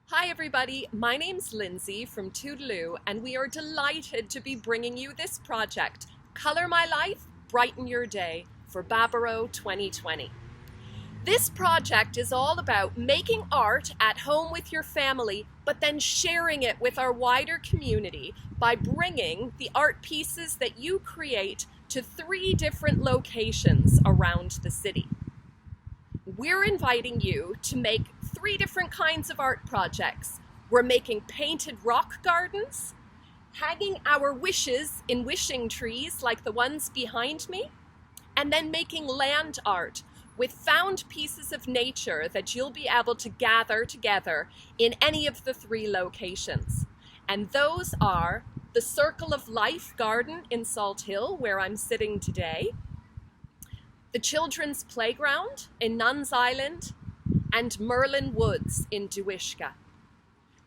Hi everybody, my name's Lindsay from Toodlelou, and we are delighted to be bringing you this project, Color My Life, Brighten Your Day, for Barbaro 2020. This project is all about making art at home with your family, but then sharing it with our wider community by bringing the art pieces that you create to 3 different locations around the city. We're inviting you to make 3 different kinds of art projects. We're making painted rock gardens, hanging our wishes in wishing trees like the ones behind me, and then making land art with found pieces of nature that you'll be able to gather together in any of the 3 locations. And those are the Circle of Life Garden in Salt Hill, where I'm sitting today, the Children's Playground in Nuns Island, and Merlin Woods in Duishka.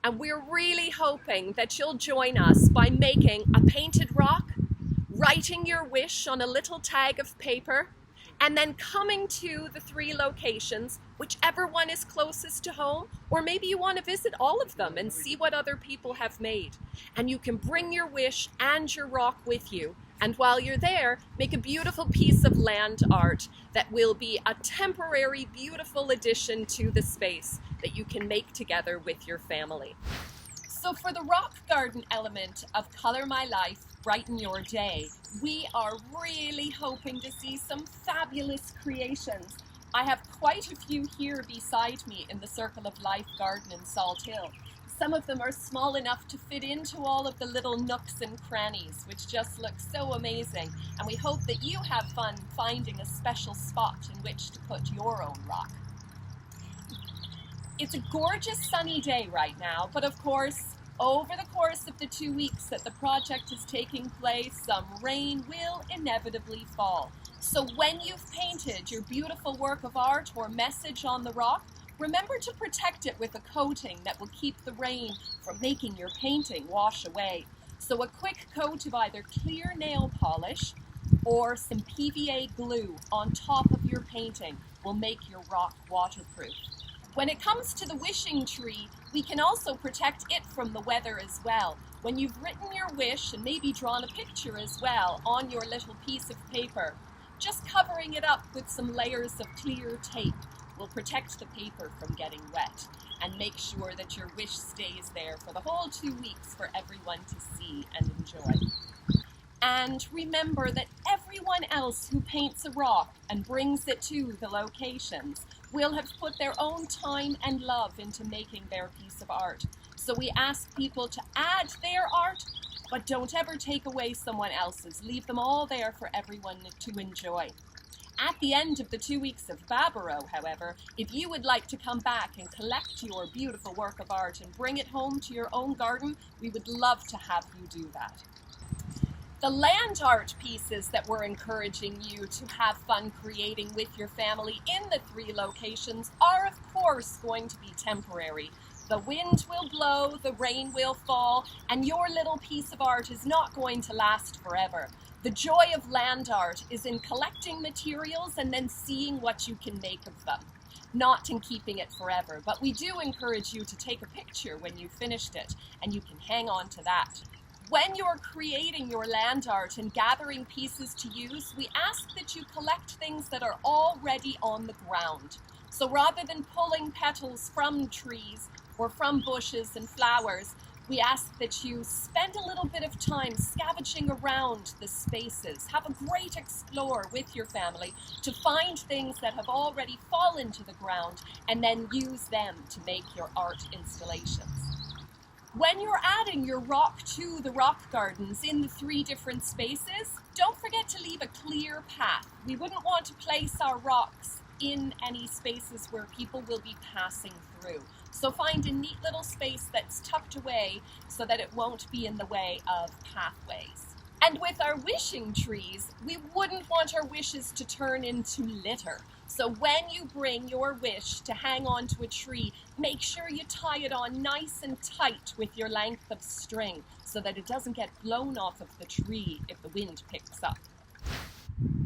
And we're really hoping that you'll join us by making a painted rock, writing your wish on a little tag of paper, and then coming to the 3 locations, whichever one is closest to home, or maybe you want to visit all of them and see what other people have made. And you can bring your wish and your rock with you. And while you're there, make a beautiful piece of land art that will be a temporary, beautiful addition to the space that you can make together with your family. So for the rock garden element of Color My Life, Brighten Your Day, we are really hoping to see some fabulous creations. I have quite a few here beside me in the Circle of Life Garden in Salt Hill. Some of them are small enough to fit into all of the little nooks and crannies, which just look so amazing. And we hope that you have fun finding a special spot in which to put your own rock. It's a gorgeous sunny day right now, but of course, over the course of the 2 weeks that the project is taking place, some rain will inevitably fall. So when you've painted your beautiful work of art or message on the rock, remember to protect it with a coating that will keep the rain from making your painting wash away. So a quick coat of either clear nail polish or some PVA glue on top of your painting will make your rock waterproof. When it comes to the wishing tree, we can also protect it from the weather as well. When you've written your wish and maybe drawn a picture as well on your little piece of paper, just covering it up with some layers of clear tape will protect the paper from getting wet and make sure that your wish stays there for the whole 2 weeks for everyone to see and enjoy. And remember that everyone else who paints a rock and brings it to the locations will have put their own time and love into making their piece of art. So we ask people to add their art, but don't ever take away someone else's. Leave them all there for everyone to enjoy. At the end of the 2 weeks of Barbaro, however, if you would like to come back and collect your beautiful work of art and bring it home to your own garden, we would love to have you do that. The land art pieces that we're encouraging you to have fun creating with your family in the 3 locations are, of course, going to be temporary. The wind will blow, the rain will fall, and your little piece of art is not going to last forever. The joy of land art is in collecting materials and then seeing what you can make of them, not in keeping it forever. But we do encourage you to take a picture when you've finished it, and you can hang on to that. When you're creating your land art and gathering pieces to use, we ask that you collect things that are already on the ground. So rather than pulling petals from trees or from bushes and flowers, we ask that you spend a little bit of time scavenging around the spaces. Have a great explore with your family to find things that have already fallen to the ground and then use them to make your art installations. When you're adding your rock to the rock gardens in the 3 different spaces, don't forget to leave a clear path. We wouldn't want to place our rocks in any spaces where people will be passing through. So find a neat little space that's tucked away so that it won't be in the way of pathways. And with our wishing trees, we wouldn't want our wishes to turn into litter. So when you bring your wish to hang onto a tree, make sure you tie it on nice and tight with your length of string so that it doesn't get blown off of the tree if the wind picks up.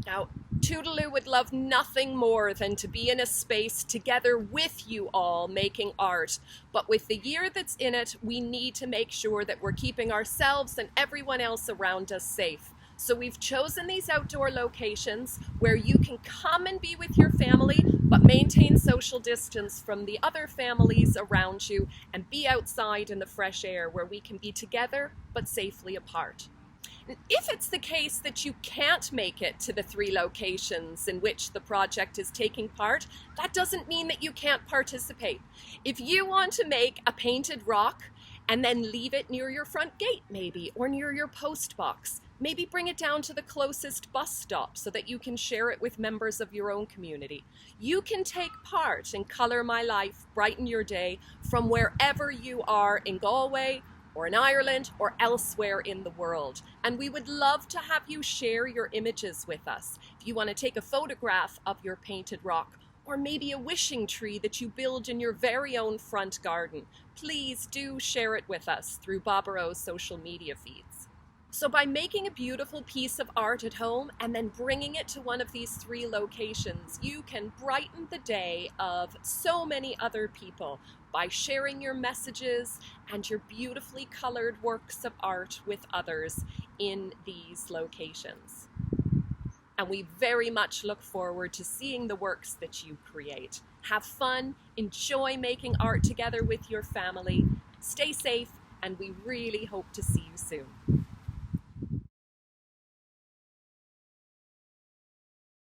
Now, Toodlelou would love nothing more than to be in a space together with you all making art. But with the year that's in it, we need to make sure that we're keeping ourselves and everyone else around us safe. So we've chosen these outdoor locations where you can come and be with your family, but maintain social distance from the other families around you and be outside in the fresh air where we can be together but safely apart. If it's the case that you can't make it to the 3 locations in which the project is taking part, that doesn't mean that you can't participate. If you want to make a painted rock and then leave it near your front gate maybe, or near your post box, maybe bring it down to the closest bus stop so that you can share it with members of your own community. You can take part in Colour My Life, Brighten Your Day from wherever you are in Galway, or in Ireland, or elsewhere in the world. And we would love to have you share your images with us. If you want to take a photograph of your painted rock, or maybe a wishing tree that you build in your very own front garden, please do share it with us through Bobbero's social media feeds. So by making a beautiful piece of art at home and then bringing it to one of these 3 locations, you can brighten the day of so many other people by sharing your messages and your beautifully colored works of art with others in these locations. And we very much look forward to seeing the works that you create. Have fun, enjoy making art together with your family, stay safe, and we really hope to see you soon.